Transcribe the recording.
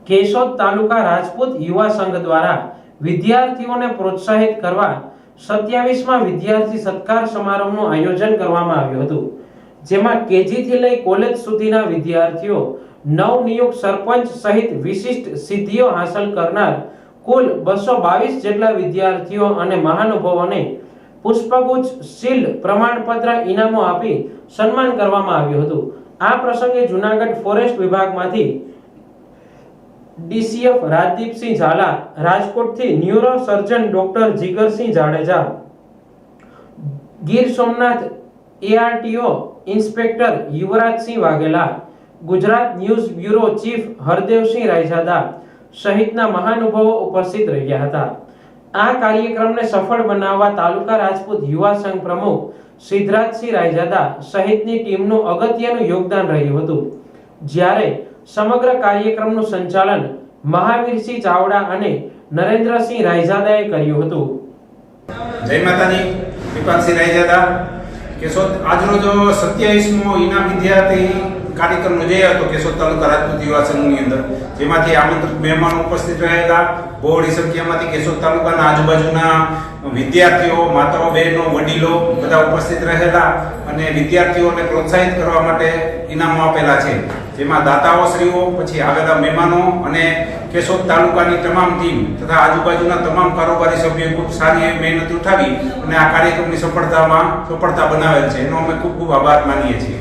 કેશોદ તાલુકા રાજપૂત યુવા સંઘ દ્વારા વિદ્યાર્થીઓને પ્રોત્સાહિત કરવા 27મા વિદ્યાર્થી સત્કાર સમારોહનું આયોજન કરવામાં આવ્યું હતું, જેમાં કેજી થી લઈ કોલેજ સુધીના વિદ્યાર્થીઓ, નવનિયુક્ત સરપંચ સહિત વિશિષ્ટ સિદ્ધિઓ હાંસલ કરનાર કુલ 222 જેટલા વિદ્યાર્થીઓ અને મહાનુભાવોને પુષ્પગુચ્છ, શિલ્ડ, પ્રમાણપત્ર, ઇનામો આપી સન્માન કરવામાં આવ્યું હતું। આ પ્રસંગે જૂનાગઢ ફોરેસ્ટ વિભાગમાંથી ડીસીએફ રાજદીપસિંહ ઝાલા, રાજકોટથી neuro surgeon doctor Jigarsinh Jadeja, Gir Somnath ARTO inspector Yuvrajsinh Vaghela, Gujarat news bureau chief Hardevsinh Raizada સહિતના મહાનુભાવો ઉપસ્થિત રહ્યા હતા। આ કાર્યક્રમને સફળ બનાવવા તાલુકા રાજપૂત યુવા સંઘ પ્રમુખ સિદ્ધરાજસિંહ રાયજાદા સહિતની ટીમનું અગત્યનું યોગદાન રહ્યું હતું, જ્યારે સમગ્ર કાર્યક્રમનું સંચાલન મહાવીરસિંહ ચાવડા અને નરેન્દ્રસિંહ રાયજાદાએ કર્યું હતું। જય માતાજી, વિપાકસિંહ રાયજાદા, કેશોદ। આજરોજ 27મો ઇનામ વિદ્યાર્થી કાર્યક્રમ યોજાયો હતો કેશોદ તાલુકા રાજપૂત યુવા સંઘની અંદર, જેમાંથી આમંત્રિત મહેમાનો ઉપસ્થિત રહ્યા। બહોળી સંખ્યામાંથી કેશોદ તાલુકાના આજુબાજુના વિદ્યાર્થીઓ, માતાઓ, બહેનો, વડીલો બધા ઉપસ્થિત રહેલા અને વિદ્યાર્થીઓને પ્રોત્સાહિત કરવા માટે ઇનામો આપેલા છે, જેમાં દાતાઓશ્રીઓ, પછી આવેલા મહેમાનો અને કેશોદ તાલુકાની તમામ ટીમ તથા આજુબાજુના તમામ કારોબારી સભ્યોએ ખૂબ સારી મહેનત ઉઠાવી અને આ કાર્યક્રમની સફળતા બનાવેલ છે, એનો અમે ખૂબ ખૂબ આભાર માનીએ છીએ।